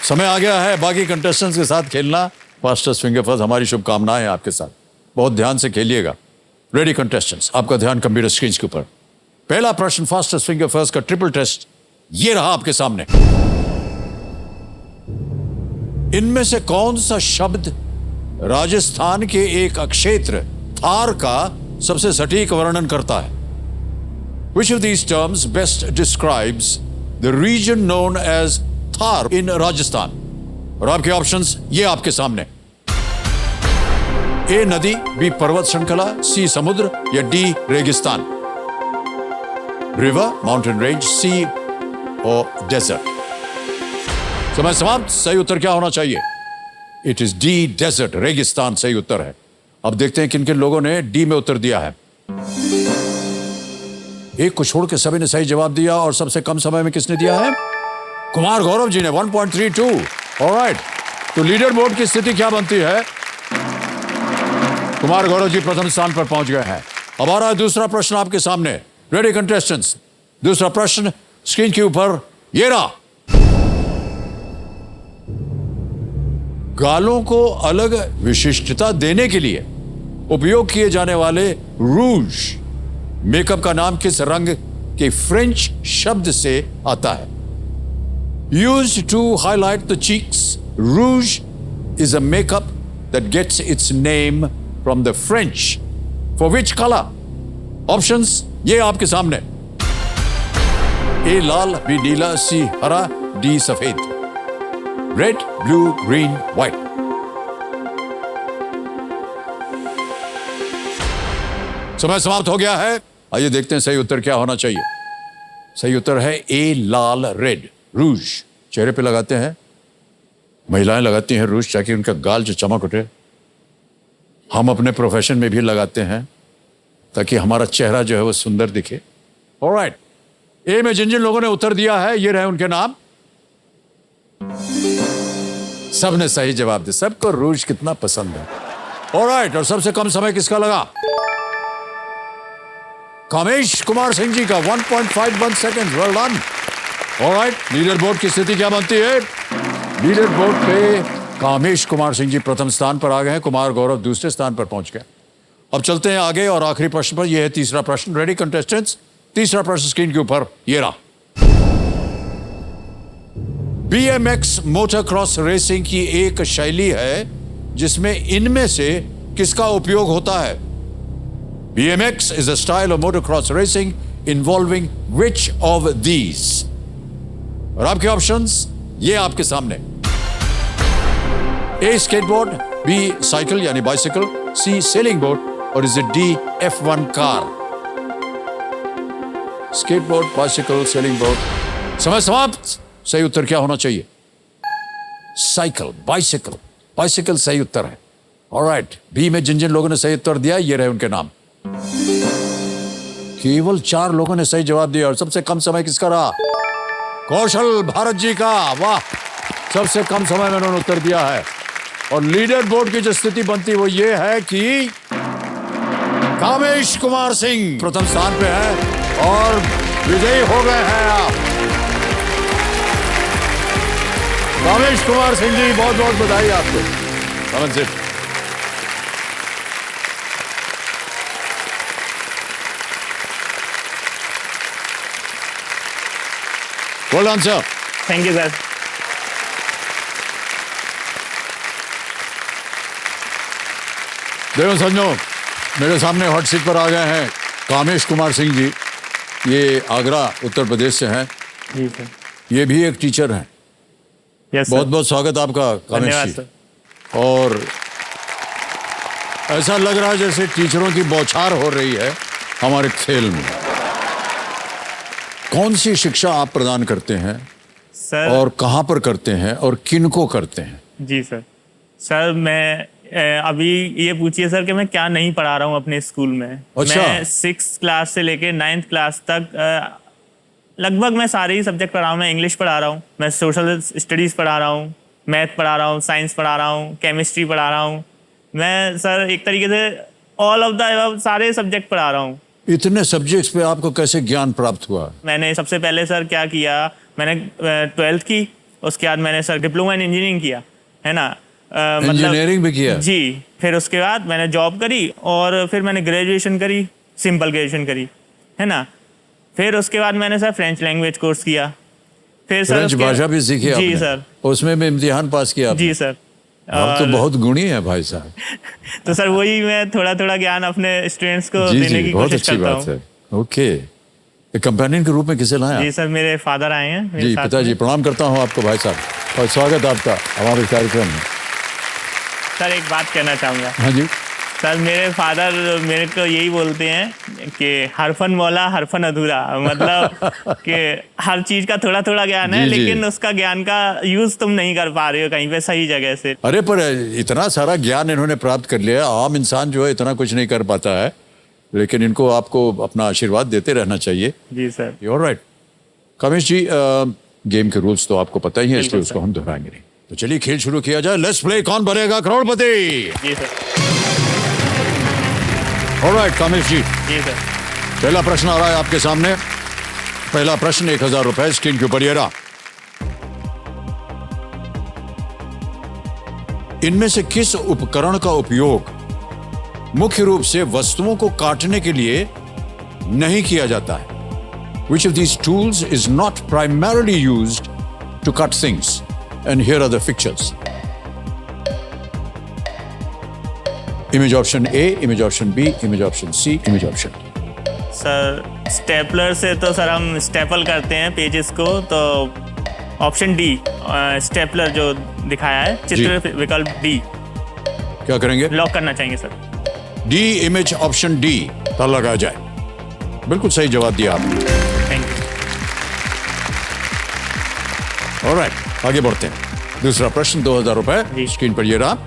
समय आ गया है बाकी कंटेस्टेंट्स के साथ खेलना। फास्टेस्ट फिंगर फर्स्ट, हमारी शुभकामनाएं आपके साथ। बहुत ध्यान से खेलिएगा। रेडी कंटेस्टेंट्स, आपका ध्यान कंप्यूटर स्क्रीन के ऊपर। पहला प्रश्न फास्टेस्ट फिंगर फर्स्ट का ट्रिपल टेस्ट ये रहा आपके सामने। इनमें से कौन सा शब्द राजस्थान के एक क्षेत्र थार का सबसे सटीक वर्णन करता है? Which of these terms best describes the region known as Thar in Rajasthan? और आपके ऑप्शंस ये आपके सामने। ए नदी, बी पर्वत श्रृंखला, सी समुद्र या डी रेगिस्तान। रिवर, माउंटेन रेंज, सी और डेजर्ट। समय समाप्त। सही उत्तर क्या होना चाहिए? इट इज डी, डेजर्ट, रेगिस्तान सही उत्तर है। अब देखते हैं किन किन लोगों ने डी में उत्तर दिया है। एक को छोड़ के सभी ने सही जवाब दिया। और सबसे कम समय में किसने दिया है? कुमार गौरव जी ने 1.32। ऑलराइट, तो लीडर बोर्ड की स्थिति क्या बनती है? कुमार गौरव जी प्रथम स्थान पर पहुंच गए हैं। अब आ रहा है दूसरा प्रश्न आपके सामने। रेडी कंटेस्टेंट्स, दूसरा प्रश्न स्क्रीन के ऊपर ये रहा। गालों को अलग विशिष्टता देने के लिए उपयोग किए जाने वाले रूज मेकअप का नाम किस रंग के फ्रेंच शब्द से आता है? Used to highlight the cheeks, rouge is a makeup that gets its name from the French. For which color? Options ये आपके सामने। ए लाल, बी नीला, सी हरा, डी सफेद। Red, blue, green, white. समय समाप्त हो गया है। आइए देखते हैं सही उत्तर क्या होना चाहिए। सही उत्तर है ए लाल, रेड, रूज। चेहरे पे लगाते हैं, महिलाएं लगाती हैं रूज ताकि उनका गाल जो चमक उठे। हम अपने प्रोफेशन में भी लगाते हैं ताकि हमारा चेहरा जो है वो सुंदर दिखे। ऑलराइट, ए में जिन जिन लोगों ने उत्तर दिया है ये रहे उनके नाम। सबने सही जवाब दिया। सबको रूज कितना पसंद है। ऑलराइट, और सबसे कम समय किसका लगा? कामेश कुमार सिंह जी का 1.51 second. Well done. Alright, leader board की स्थिति क्या बनती है? लीडर बोर्ड पे कामेश कुमार सिंह जी प्रथम स्थान पर आ गए हैं। कुमार गौरव दूसरे स्थान पर पहुंच गए। अब चलते हैं आगे और आखिरी प्रश्न पर। यह है तीसरा प्रश्न। रेडी कंटेस्टेंट्स, तीसरा प्रश्न स्क्रीन के ऊपर ये रहा। BMX मोटर क्रॉस रेसिंग की एक शैली है जिसमें इनमें से किसका उपयोग होता है? BMX is a style of motocross racing involving which of these? और आपके ऑप्शंस ये आपके सामने। ए स्केटबोर्ड, बी साइकिल यानी बाइसिकल, सी सेलिंग बोट और is D F1 car. Skateboard, bicycle, sailing boat. समय समाप्त। सही उत्तर क्या होना चाहिए? Cycle, bicycle. बाइसिकल सही उत्तर है। ऑलराइट, बी में जिन जिन लोगों ने सही उत्तर दिया ये रहे उनके नाम। केवल 4 लोगों ने सही जवाब दिया। और सबसे कम समय किसका रहा? कौशल भारत जी का। वाह, सबसे कम समय में उन्होंने उत्तर दिया है। और लीडर बोर्ड की जो स्थिति बनती वो ये है कि कामेश कुमार सिंह प्रथम स्थान पे है और विजयी हो गए हैं आप। कामेश कुमार सिंह जी, बहुत बहुत बधाई आपको। Naman ji, well done sir. Thank you sir. देखो सज्जनों, मेरे सामने हॉट सीट पर आ गए हैं कामेश कुमार सिंह जी। ये आगरा उत्तर प्रदेश से हैं। जी सर। ये भी एक टीचर हैं। Yes sir. बहुत बहुत स्वागत आपका कामेश धन्यवाद जी। सर। और ऐसा लग रहा है जैसे टीचरों की बौछार हो रही है हमारे खेल में। कौन सी शिक्षा आप प्रदान करते हैं सर? और कहां पर करते हैं और किनको करते हैं? जी सर। सर मैं अभी ये पूछिए सर कि मैं क्या नहीं पढ़ा रहा हूँ अपने स्कूल में। अच्छा। मैं 6th क्लास से लेके 9th क्लास तक लगभग मैं सारे ही सब्जेक्ट पढ़ा हूँ। मैं इंग्लिश पढ़ा रहा हूँ, मैं सोशल स्टडीज़ पढ़ा रहा हूँ, मैथ पढ़ा रहा हूँ, साइंस पढ़ा रहा हूँ, केमिस्ट्री पढ़ा रहा हूँ। मैं सर एक तरीके से ऑल ऑफ द सारे सब्जेक्ट पढ़ा रहा हूँ। इतने सब्जेक्ट्स पे आपको कैसे ज्ञान प्राप्त हुआ? मैंने सबसे पहले सर क्या किया, मैंने 12th की उसके बाद मैंने सर डिप्लोमा इन इंजीनियरिंग किया, है ना। इंजीनियरिंग भी किया? जी। फिर उसके बाद मैंने जॉब करी और फिर मैंने ग्रेजुएशन करी, सिंपल ग्रेजुएशन करी, है ना। फिर उसके बाद मैंने सर फ्रेंच लैंग्वेज कोर्स किया। फिर सर फ्रेंच भाषा भी सीखी आपने? जी सर। उसमें भी इम्तिहान पास किया आपने? जी सर। आप तो बहुत गुणी है भाई साहब। तो सर वही मैं थोड़ा थोड़ा ज्ञान अपने स्टूडेंट्स को देने की बहुत कोशिश अच्छी करता बात हूँ। है। ओके, एक कंपेनियन के रूप में किसे लाया? जी सर, मेरे फादर आए हैं मेरे जी साथ पिताजी, में। प्रणाम करता हूँ आपको भाई साहब, और स्वागत आपका हमारे कार्यक्रम में। सर एक बात कहना चाहूँगा। हाँ जी। सर मेरे फादर मेरे को यही बोलते हैं कि हरफन मौला हरफन अधूरा, मतलब कि हर चीज़ का थोड़ा थोड़ा ज्ञान है, जी, जी। लेकिन उसका ज्ञान का यूज़ तुम नहीं कर पा रहे हो कहीं पे सही जगह से। अरे पर इतना सारा ज्ञान इन्होंने प्राप्त कर लिया, आम इंसान जो है इतना कुछ नहीं कर पाता है, लेकिन इनको आपको अपना आशीर्वाद देते रहना चाहिए। जी sir. You're right. Kamesh ji, game के रूल्स तो आपको पता ही है, इसलिए बिल्कुल उसको सर। हम दोहराएंगे नहीं। तो चलिए खेल शुरू किया जाए। लेट्स प्ले कौन बनेगा करोड़पति। जी सर। ऑलराइट कमेश जी, जी सर। पहला प्रश्न आ रहा है आपके सामने। पहला प्रश्न 1000 रुपए स्क्रीन के ऊपर ये रहा। इनमें से किस उपकरण का उपयोग मुख्य रूप से वस्तुओं को काटने के लिए नहीं किया जाता है? Which of these tools is not primarily used to cut things? And here are the pictures. Image option A, image option B, image option C, image option D. Sir stapler से तो सर हम staple करते हैं pages को, तो option D stapler जो दिखाया है चित्र विकल्प डी क्या करेंगे? लॉक करना चाहेंगे sir. D, image option D, ताला लगाया जाए। बिल्कुल सही जवाब दिया आपने। Thank you. ऑलराइट, आगे बढ़ते हैं। दूसरा प्रश्न 2000 रुपए जी। स्क्रीन पर ये रहा।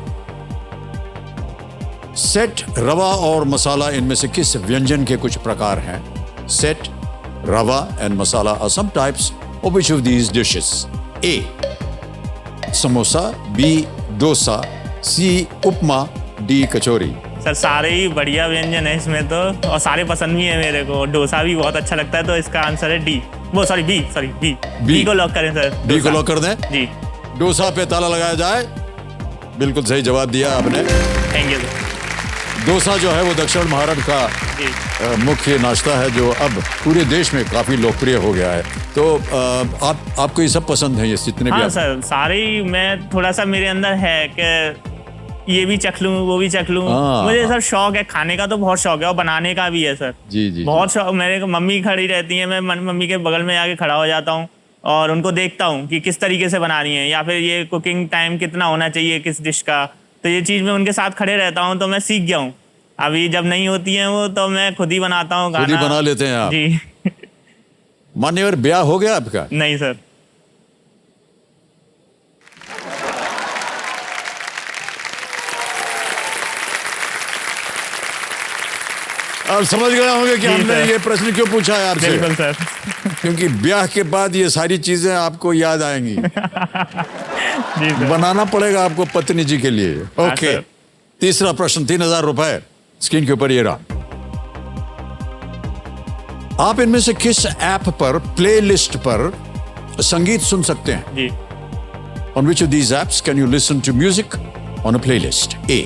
सेट, रवा और मसाला इनमें से किस व्यंजन के कुछ प्रकार हैं? Set, rava and masala are some types of which of these dishes? A samosa, B dosa, C upma, D kachori. Sir सारे ही बढ़िया व्यंजन है इसमें तो, और सारे पसंद भी है मेरे को। डोसा भी बहुत अच्छा लगता है, तो इसका आंसर है डी, वो sorry B, sorry B. B को लॉक करें सर। बी को डोसा। लॉक कर दें। जी। डोसा पे ताला लगाया जाए। बिल्कुल सही जवाब दिया आपने। Thank you sir. डोसा जो है वो दक्षिण भारत का जी। मुख्य नाश्ता है, जो अब पूरे देश में काफी लोकप्रिय हो गया है। तो आपको ये सब पसंद है, ये जितने भी हाँ सर, सारे ही। मैं थोड़ा सा मेरे अंदर है कि ये भी चख लूँ वो भी चख लूँ। हाँ। मुझे सर शौक है, खाने का तो बहुत शौक है और बनाने का भी है सर। जी जी बहुत शौक। मेरे को मम्मी खड़ी रहती है, मैं मम्मी के बगल में आके खड़ा हो जाता हूँ और उनको देखता हूँ कि किस तरीके से बना रही हैं, या फिर ये कुकिंग टाइम कितना होना चाहिए किस डिश का। तो ये चीज़ मैं उनके साथ खड़े रहता हूँ, तो मैं सीख गया हूँ। अभी जब नहीं होती हैं वो, तो मैं खुद ही बनाता हूँ खुद ही खाना। बना लेते हैं आप? जी। मान्यवर, ब्याह हो गया आपका? नहीं सर। आप समझ गए होंगे कि जी हमने सर। ये प्रश्न क्यों पूछा है आपसे। बिल्कुल सर। क्योंकि ब्याह के बाद ये सारी चीजें आपको याद आएंगी। जी सर। बनाना पड़ेगा आपको पत्नी जी के लिए। Okay, sir. तीसरा प्रश्न 3000 रुपए स्क्रीन के ऊपर ये रहा। आप इनमें से किस ऐप पर प्लेलिस्ट पर संगीत सुन सकते हैं? जी। On which of these apps can you listen to music on a playlist? A,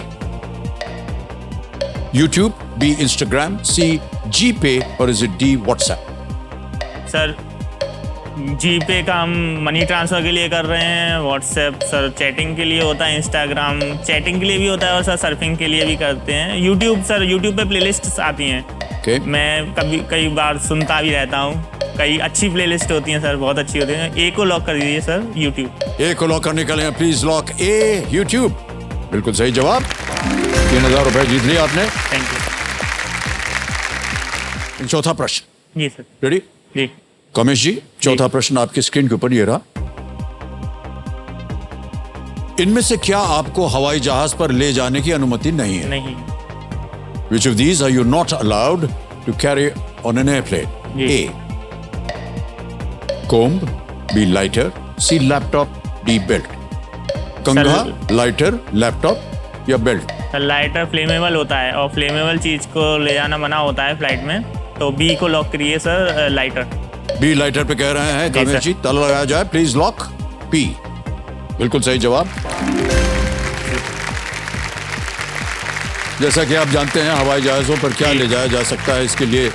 YouTube, B, Instagram, C, GPay, or is it D, WhatsApp? Sir GPay का हम मनी ट्रांसफ़र के लिए कर रहे हैं। व्हाट्सएप सर चैटिंग के लिए होता है। इंस्टाग्राम चैटिंग के लिए भी होता है, और सर सर्फिंग के लिए भी करते हैं। यूट्यूब सर, यूट्यूब पे प्लेलिस्ट्स आती हैं। Okay. मैं कई बार सुनता भी रहता हूँ। कई अच्छी प्लेलिस्ट होती हैं सर, बहुत अच्छी होती हैं। ए को लॉक कर दीजिए सर, यूट्यूब। A को लॉक करने के लिए प्लीज लॉक A, YouTube। बिल्कुल सही जवाब। 3000 रुपए जीत लिया आपने। Thank you. चौथा प्रश्न जी सर। रेडी? जी। कमेश जी, चौथा प्रश्न आपकी स्क्रीन के ऊपर ये रहा। इनमें से क्या आपको हवाई जहाज पर ले जाने की अनुमति नहीं है? नहीं। Which of these are you not allowed to carry on an airplane? जी। A, comb, B, lighter, C, laptop, D, belt. कंघा, लाइटर, लैपटॉप या बेल्ट? लाइटर फ्लेमेबल होता है, और फ्लेमेबल चीज़ को ले जाना मना होता है फ्लाइट में, तो बी को लॉक करिए सर, लाइटर। बी लाइटर पे कह रहे हैं जी, कमेश सर। जी। ताला लगाया जाए प्लीज लॉक। पी, बिल्कुल सही जवाब। जैसा कि आप जानते हैं हवाई जहाजों पर क्या ले जाया जा सकता है, इसके लिए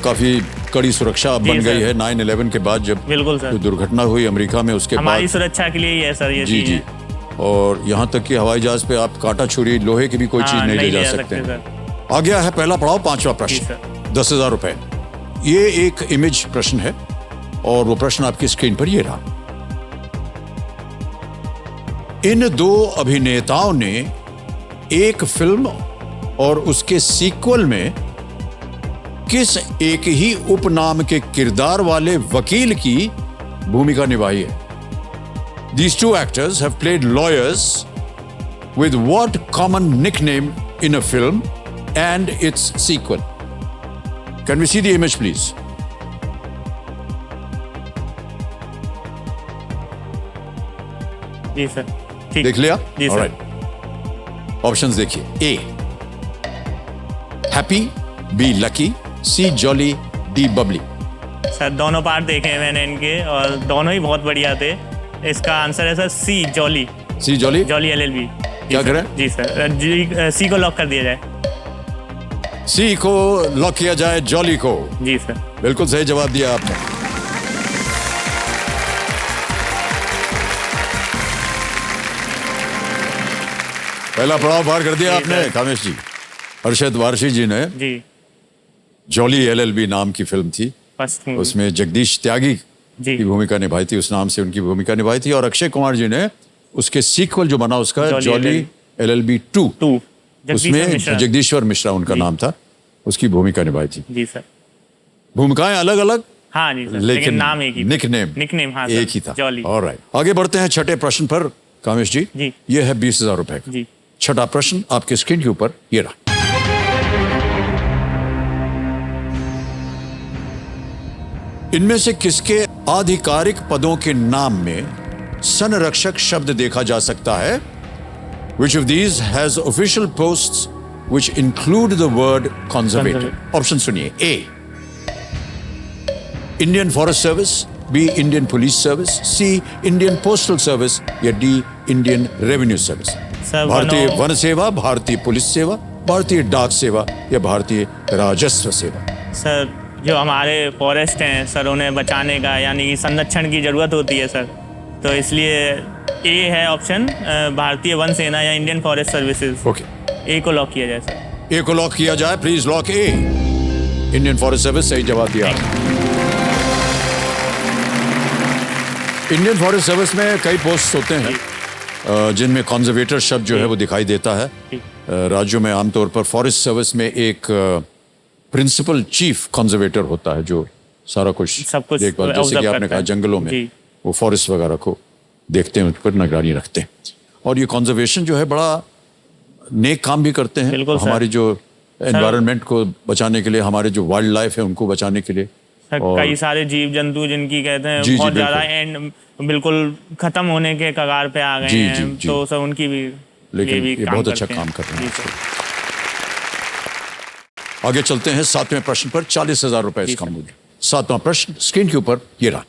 काफी कड़ी सुरक्षा जी बन गई सर। है 9/11 के बाद, जब बिल्कुल सर, कोई दुर्घटना हुई अमेरिका में, उसके हमारी बाद सुरक्षा के लिए ही है सर ये जी जी। चीजें। और यहाँ तक कि हवाई जहाज पे आप कांटा छुरी लोहे की भी कोई चीज हाँ, नहीं ले जा सकते सकते हैं। सर। आ गया है पहला पड़ाव, 5वां जी प्रश्न, सर। 10,000 रुपए। ये एक इमेज प्रश्न है और वो प्रश्न आपकी स्क्रीन पर ये रहा। इन दो अभिनेताओं ने एक फिल्म और उसके सीक्वल में किस एक ही उपनाम के किरदार वाले वकील की भूमिका निभाई है? These two actors have played lawyers with what common nickname in a film and its sequel? Can we see the image, please? जी सर, ठीक। देख लिया? जी All सर। right. Options देखिए। A. Happy, B. Lucky, C. Jolly, D. Bubbly. Sir दोनों part देखे हैं मैंने इनके और दोनों ही बहुत बढ़िया थे। इसका आंसर है sir C, Jolly. C. Jolly? Jolly LLB। क्या करें? जी सर, जी सी को लॉक कर दिया जाए। C को लॉक किया जाए, जॉली को। जी सर। बिल्कुल सही जवाब दिया आपने। पहला पड़ाव पार कर दिया जी आपने सर। कामेश जी। अरशद वारसी जी ने जी, जॉली LLB नाम की फिल्म थी, फर्स्ट मूवी। उसमें जगदीश त्यागी जी। की भूमिका निभाई थी, उस नाम से उनकी भूमिका निभाई थी। और अक्षय कुमार जी ने उसके सीक्वल जो बना उसका जॉली जॉली LLB 2, 2 उसमें जगदीश्वर मिश्रा उनका जी। नाम था, उसकी भूमिका निभाई थी। जी सर। भूमिकाएं अलग अलग, हाँ जी सर, लेकिन नाम एक ही। निकनेम हाँ सर, एक ही था। जॉली। ऑलराइट, आगे बढ़ते हैं छठे प्रश्न पर कामेश जी। जी। ये है 20,000 रुपए का जी छठा प्रश्न, आपके स्क्रीन के ऊपर ये रहा। इनमें से किसके आधिकारिक पदों के नाम में संरक्षक शब्द देखा जा सकता है? Which of these has official posts which include the word conservator? Option सुनिए। A. Indian Forest Service, B. Indian Police Service, C. Indian Postal Service या D. Indian Revenue Service? Sir, भारतीय वन सेवा, भारतीय पुलिस सेवा, भारतीय डाक सेवा या भारतीय राजस्व सेवा? सर, जो हमारे फॉरेस्ट हैं सर, उन्हें बचाने का यानी कि संरक्षण की ज़रूरत होती है सर, तो इसलिए ए है ऑप्शन, भारतीय वन सेना या इंडियन फॉरेस्ट सर्विसेज। ओके, ए को लॉक किया जाए सर। ए को लॉक किया जाए, please lock A, Indian forest service. सही जवाब दिया। इंडियन फॉरेस्ट सर्विस में कई पोस्ट होते हैं जिनमें कंजर्वेटर शब्द जो है वो दिखाई देता है। राज्यों में आमतौर पर फॉरेस्ट सर्विस में एक प्रिंसिपल चीफ कंजर्वेटर होता है जो सारा कुछ सब कुछ देखभाल, जैसे कि observe आपने करता कहा है। जंगलों में जी। वो फॉरेस्ट वगैरह को देखते हैं, उस पर निगरानी रखते हैं। और ये कंजर्वेशन जो है बड़ा नेक काम भी करते हैं, बिल्कुल सर। हमारी जो एनवायरनमेंट को बचाने के लिए, हमारे जो वाइल्ड लाइफ है उनको बचाने के लिए। सर, और कई सारे जीव जंतु जिनकी कहते हैं जी, बहुत बिल्कुल। ज़्यादा एंड बिल्कुल खत्म होने के कगार पे आ गए जी, हैं, जी, जी। तो सर उनकी भी लेकिन भी ये काम बहुत अच्छा करते हैं। काम कर रहे हैं। जी सर। आगे चलते हैं 7वें प्रश्न पर। 40,000 रुपए इसका मूल्य। 7वां प्रश्न स्क्रीन के ऊपर ये रहा।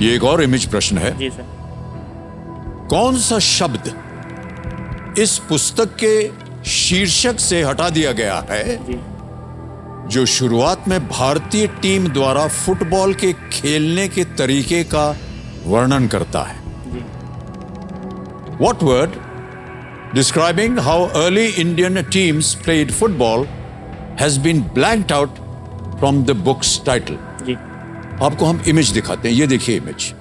ये एक और इमेज प्रश्न है। जी सर। कौन सा शब्द इस पुस्तक के शीर्षक से हटा दिया गया है जी जो शुरुआत में भारतीय टीम द्वारा फुटबॉल के खेलने के तरीके का वर्णन करता है? जी What word describing how early Indian teams played football has been blanked out from the book's title? जी आपको हम इमेज दिखाते हैं, ये देखिए इमेज।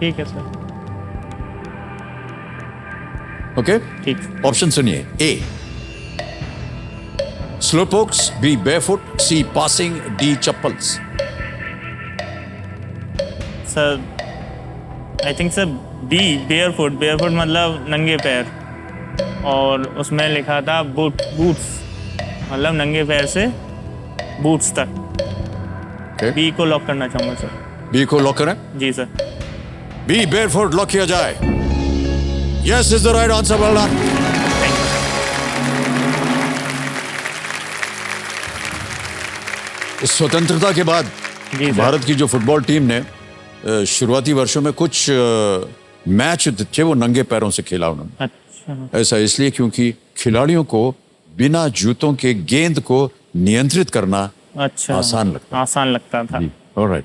ठीक है सर। ओके, ठीक। ऑप्शन सुनिए। A slowpokes, B barefoot, C passing, D chappals? Sir I think sir B, barefoot. Barefoot मतलब नंगे पैर, और उसमें लिखा था बूट्स, मतलब नंगे पैर से बूट्स तक। ओके, बी को लॉक करना चाहूँगा सर। बी को लॉक करें? जी सर। बी बेयरफुट लॉक किया जाए। Yes is the right answer. Well done. Thank you. स्वतंत्रता के बाद जी सर। भारत की जो फुटबॉल टीम ने शुरुआती वर्षों में कुछ मैच थे वो नंगे पैरों से खेला उन्होंने। अच्छा। ऐसा इसलिए क्योंकि खिलाड़ियों को बिना जूतों के गेंद को नियंत्रित करना अच्छा, आसान लगता था। ऑलराइट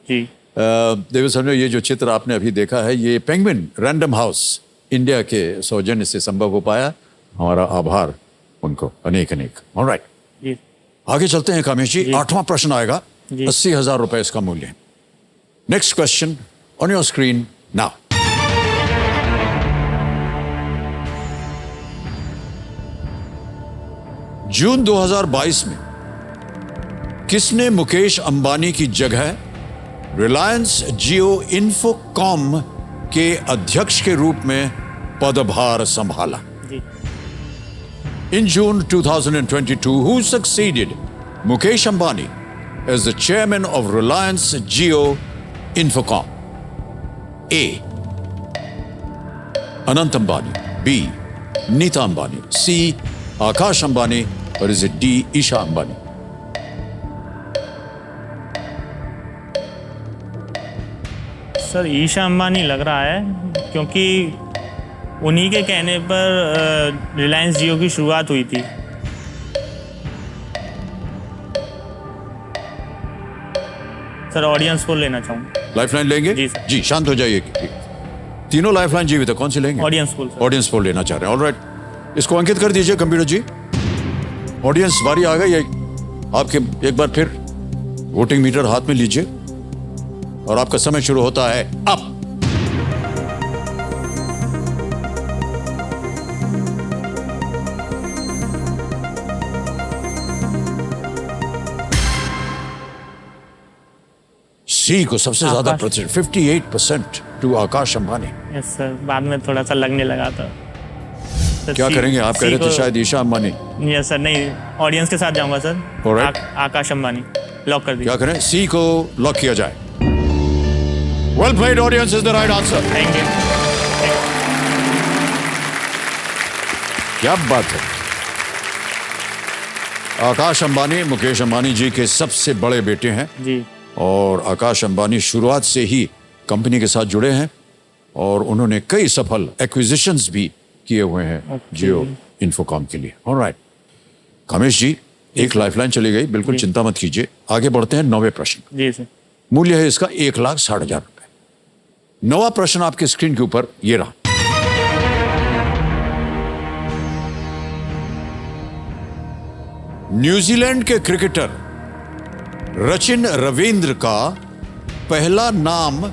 जी। देव समझो, ये जो चित्र आपने अभी देखा है ये पेंगुइन रैंडम हाउस इंडिया के सौजन्य से संभव हो पाया। हमारा आभार उनको अनेक अनेक। ऑलराइट, जी। आगे चलते हैं कामेश जी। 8वां प्रश्न आएगा, 80,000 रुपए इसका मूल्य है। Next question on your screen now. June 2022 में किसने मुकेश अंबानी की जगह रिलायंस जियो इन्फोकॉम के अध्यक्ष के रूप में पदभार संभाला? जी। In June 2022, who succeeded Mukesh Ambani as the chairman of Reliance Jio Infocomm? A. Anant Ambani. B. Neeta Ambani. C. Akash Ambani. Or is it D. Isha Ambani? Sir Isha Ambani लग रहा है, क्योंकि उन्हीं के कहने पर रिलायंस जियो की शुरुआत हुई थी। सर ऑडियंस को लेना चाहूँगा। लाइफलाइन लेंगे? जी सर। जी, शांत हो जाइए। तीनों लाइफलाइन जीवित है, कौन सी लेंगे? Audience poll sir. Audience poll लेना चाह रहे हैं। ऑलराइट, इसको अंकित कर दीजिए कंप्यूटर जी। ऑडियंस बारी आ गई। आपके एक बार फिर वोटिंग मीटर हाथ में लीजिए और आपका समय शुरू होता है अब। सी को सबसे ज्यादा प्रतिशत 58% to Akash Ambani. Yes sir, बाद में थोड़ा सा लगने लगा था। क्या करेंगे आप? कह रहे थे शायद ईशा अंबानी। यस सर, नहीं, ऑडियंस के साथ जाऊंगा sir. Alright. Akash Ambani lock कर दीजिए। क्या करें? सी को लॉक किया जाए। Well played, audience is the right answer. Thank you. क्या बात है। आकाश अंबानी मुकेश अंबानी जी के सबसे बड़े बेटे हैं जी। और आकाश अंबानी शुरुआत से ही कंपनी के साथ जुड़े हैं और उन्होंने कई सफल एक्विजिशंस भी किए हुए हैं जियो इन्फोकॉम के लिए। ऑलराइट कामेश जी, एक लाइफलाइन चली गई, बिल्कुल चिंता मत कीजिए। आगे बढ़ते हैं 9वें प्रश्न। जी सर। मूल्य है इसका 1,60,000 रुपए। 9वां प्रश्न आपके स्क्रीन के ऊपर ये रहा। न्यूजीलैंड के क्रिकेटर रचिन रविंद्र का पहला नाम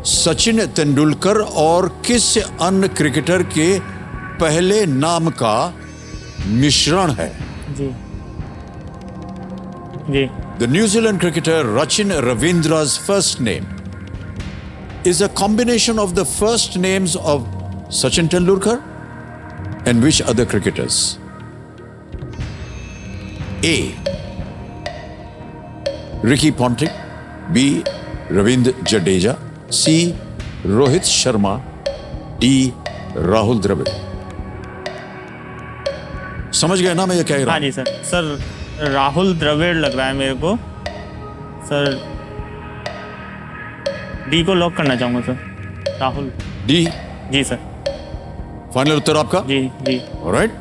सचिन तेंदुलकर और किस अन्य क्रिकेटर के पहले नाम का मिश्रण है? जी। जी। The New Zealand cricketer Rachin Ravindra's first name is a combination of the first names of Sachin Tendulkar and which other cricketers? A. Ricky Ponting. B. Ravindra Jadeja. C. Rohit Sharma. D. Rahul Dravid. समझ गए ना मैं ये क्या कह रहा हाँ हूं? जी सर। सर राहुल द्रविड़ लग रहा है मेरे को। सर डी को लॉक करना चाहूँगा सर। राहुल। डी जी सर। फाइनल उत्तर आपका? जी जी। Alright,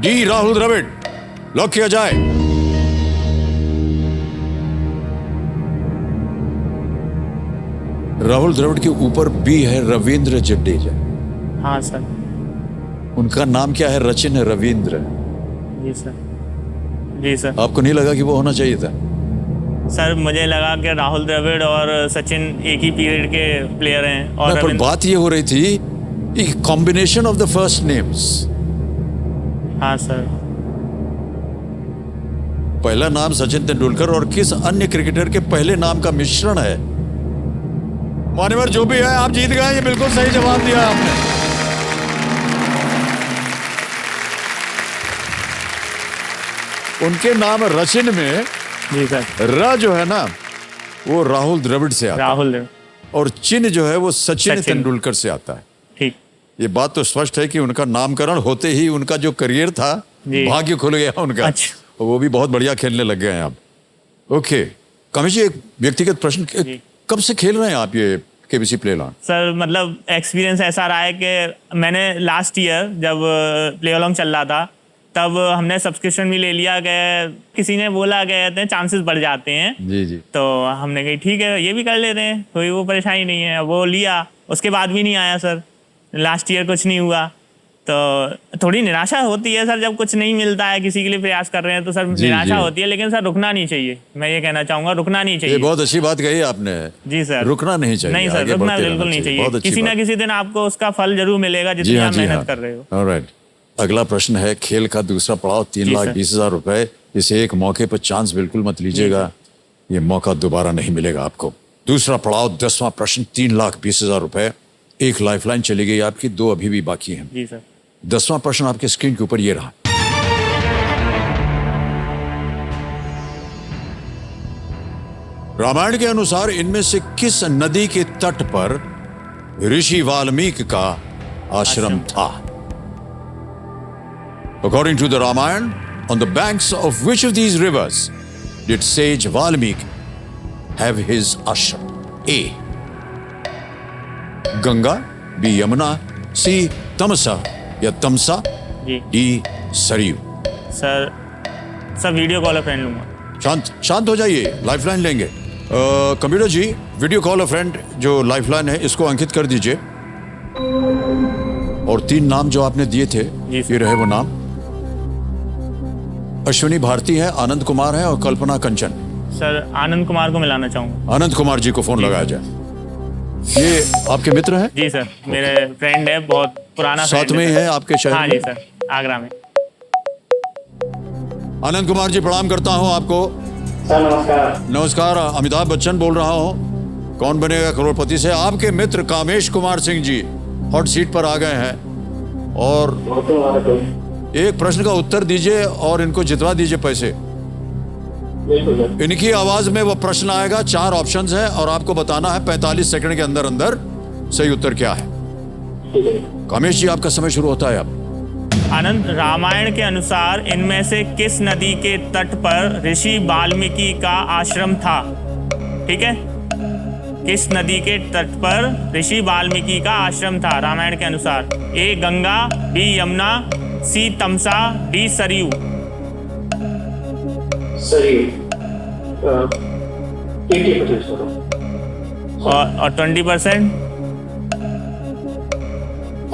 D Rahul Dravid lock किया जाए। राहुल द्रविड़ के ऊपर बी है रविंद्र जडेजा। हाँ सर। उनका नाम क्या है? रचिन रविंद्र। जी सर। जी सर। आपको नहीं लगा कि वो होना चाहिए था? सर मुझे लगा कि राहुल द्रविड़ और सचिन एक ही पीरियड के प्लेयर हैं। और पर बात ये हो रही थी combination of the first names. हाँ सर। पहला नाम सचिन तेंदुलकर और किस अन्य क्रिकेटर के पहले नाम का मिश्रण है। मान्यवर जो भी है, आप जीत गए। ये बिल्कुल सही जवाब दिया आपने। उनके नाम रचिन में जी सर। र जो है ना वो राहुल द्रविड़ से आता है राहुल द्रविड़। और चिन्ह जो है वो सचिन तेंदुलकर से आता है। ठीक। ये बात तो स्पष्ट है कि उनका नामकरण होते ही उनका जो करियर था जी। भाग्य खुल गया उनका। अच्छा। और वो भी बहुत बढ़िया खेलने लग गए हैं आप। ओके कामेश जी, एक व्यक्तिगत प्रश्न, जी। कब से खेल रहे हैं आप ये केबीसी प्ले लॉन? सर मतलब एक्सपीरियंस ऐसा रहा है कि मैंने लास्ट ईयर जब प्ले अलॉन्ग चल रहा था तब हमने सब्सक्रिप्शन भी ले लिया गया, किसी ने बोला गया चांसेस बढ़ जाते हैं, जी जी। तो हमने कही ठीक है ये भी कर लेते हैं, कोई वो परेशानी नहीं है। वो लिया, उसके बाद भी नहीं आया सर, लास्ट ईयर कुछ नहीं हुआ। तो थोड़ी निराशा होती है सर, जब कुछ नहीं मिलता है, किसी के लिए प्रयास कर रहे हैं तो सर जी, निराशा जी। होती है, लेकिन सर रुकना नहीं चाहिए। मैं ये कहना चाहूंगा, रुकना नहीं ये चाहिए। बहुत अच्छी बात कही आपने। जी सर, रुकना नहीं चाहिए, नहीं सर, आगे रुकना बढ़ते बिल्कुल रहना नहीं चाहिए। चाहिए। बहुत अच्छी किसी ना बात। किसी दिन आपको उसका फल जरूर मिलेगा, जितनी आप मेहनत कर रहे हो। ऑलराइट, अगला प्रश्न है खेल का दूसरा पड़ाव, 3,20,000 रुपए। इस एक मौके पर चांस बिल्कुल मत लीजिएगा, ये मौका दोबारा नहीं मिलेगा आपको। दूसरा पड़ाव 10वां प्रश्न, 3,20,000 रुपए। एक लाइफलाइन चली गई आपकी, 2 अभी भी बाकी हैं। जी सर। 10वां प्रश्न आपके स्क्रीन के ऊपर ये रहा। रामायण के अनुसार इनमें से किस नदी के तट पर ऋषि वाल्मीकि का आश्रम था? According to the Ramayana, on the banks of which of these rivers did sage Valmiki have his ashram? A. Ganga, B. Yamuna, C. Tamsa या तमसा, जी D. Saryu. Sir video call friend लूंगा। शांत हो जाइए, लाइफलाइन लेंगे। Computer ji, video call a friend जो lifeline है इसको अंकित कर दीजिए। और 3 नाम जो आपने दिए थे ये रहे वो नाम। अश्विनी भारती है, आनंद कुमार है और कल्पना कंचन। सर आनंद कुमार को मिलाना चाहूंगा। आनंद कुमार जी को फोन लगाया जाए। ये आपके मित्र हैं? जी सर, मेरे फ्रेंड है, बहुत पुराना साथ में ही है आपके शहर हाँ में? जी सर, आगरा में। आनंद कुमार जी प्रणाम करता हूं आपको। सर नमस्कार। नमस्कार, अमिताभ बच्चन बोल रहा हूं, कौन बनेगा करोड़पति से। आपके मित्र कामेश कुमार सिंह जी हॉट सीट पर आ गए हैं और बहुत मुबारक हो। एक प्रश्न का उत्तर दीजिए और इनको जितवा दीजिए पैसे। बिल्कुल सर। इनकी आवाज में वो प्रश्न आएगा, 4 ऑप्शंस है और आपको बताना है 45 सेकंड के अंदर अंदर सही उत्तर क्या है। ठीक है। कामेश जी आपका समय शुरू होता है अब। आनंद, रामायण के अनुसार इनमें से किस नदी के तट पर ऋषि वाल्मीकि का आश्रम था? ठीक है, किस नदी के तट पर ऋषि वाल्मीकि का आश्रम था रामायण के अनुसार? ए गंगा, बी यमुना, सी तमसा, डी सरयू। सर ये 80% करो। और 20%?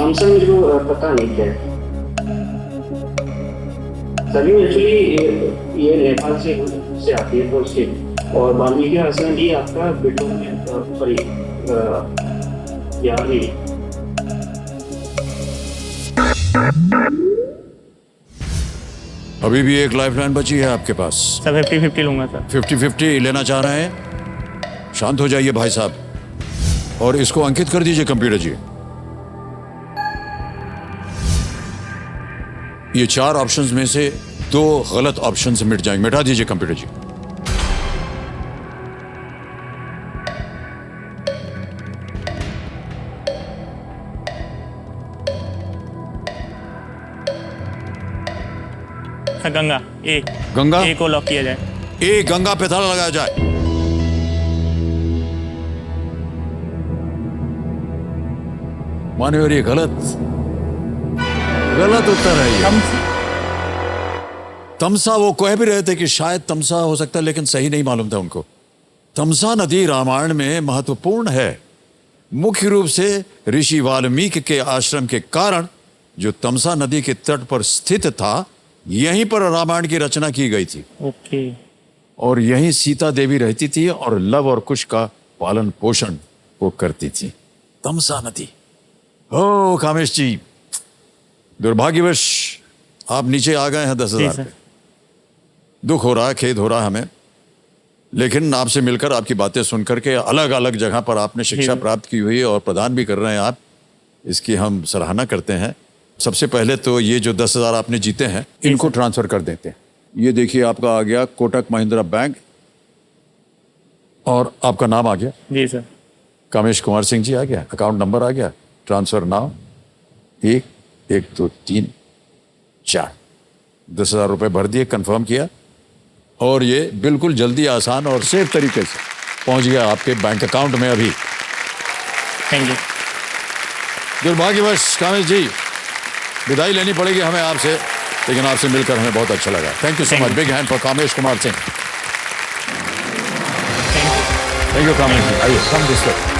आंसर मुझे को पता नहीं क्या है। सभी एक्चुअली ये नेपाल से आती है तो उसके, और वाल्मीकि आश्रम भी आपका बिल्कुल में सॉरी यार नहीं। अभी भी एक लाइफलाइन बची है आपके पास। सर 50-50 लूंगा सर। 50-50 लेना चाह रहे हैं? शांत हो जाइए भाई साहब और इसको अंकित कर दीजिए कंप्यूटर जी। ये 4 ऑप्शंस में से 2 गलत ऑप्शंस मिट जाएंगे। मिटा दीजिए कंप्यूटर जी। सर गंगा, ए। गंगा? ए को लॉक किया जाए। ए गंगा पे ताला लगाया जाए। मान्यवर ये गलत उत्तर है ये। तमसा वो कह भी रहे थे कि शायद तमसा हो सकता है, लेकिन सही नहीं मालूम था उनको। तमसा नदी रामायण में महत्वपूर्ण है, मुख्य रूप से ऋषि वाल्मीकि के आश्रम के कारण, जो तमसा नदी के तट पर स्थित था। यहीं पर रामायण की रचना की गई थी ओके। और यहीं सीता देवी रहती थी और लव और कुश का पालन पोषण वो करती थी। तमसा नदी। ओ कामेश जी, दुर्भाग्यवश आप नीचे आ गए हैं 10,000 पे। दुख हो रहा है, खेद हो रहा है हमें, लेकिन आपसे मिलकर, आपकी बातें सुनकर के, अलग अलग जगह पर आपने शिक्षा प्राप्त की हुई है और प्रदान भी कर रहे हैं आप, इसकी हम सराहना करते हैं। सबसे पहले तो ये जो 10,000 आपने जीते हैं इनको ट्रांसफर कर देते हैं। ये देखिए आपका आ गया कोटक महिंद्रा बैंक और आपका नाम आ गया जी सर। कामेश कुमार सिंह जी आ गया, अकाउंट नंबर आ गया, ट्रांसफर नाउ एक, 1, 2, 3, 4, 10,000 रुपये भर दिए, कंफर्म किया और ये बिल्कुल जल्दी, आसान और सेफ तरीके से पहुंच गया आपके बैंक अकाउंट में अभी। Thank you. दुर्भाग्यवश कामेश जी विदाई लेनी पड़ेगी हमें आपसे, लेकिन आपसे मिलकर हमें बहुत अच्छा लगा। Thank you so much. Big hand for Kamesh Kumar Singh. Thank you Kamesh ji. आइए, कम दिस वे।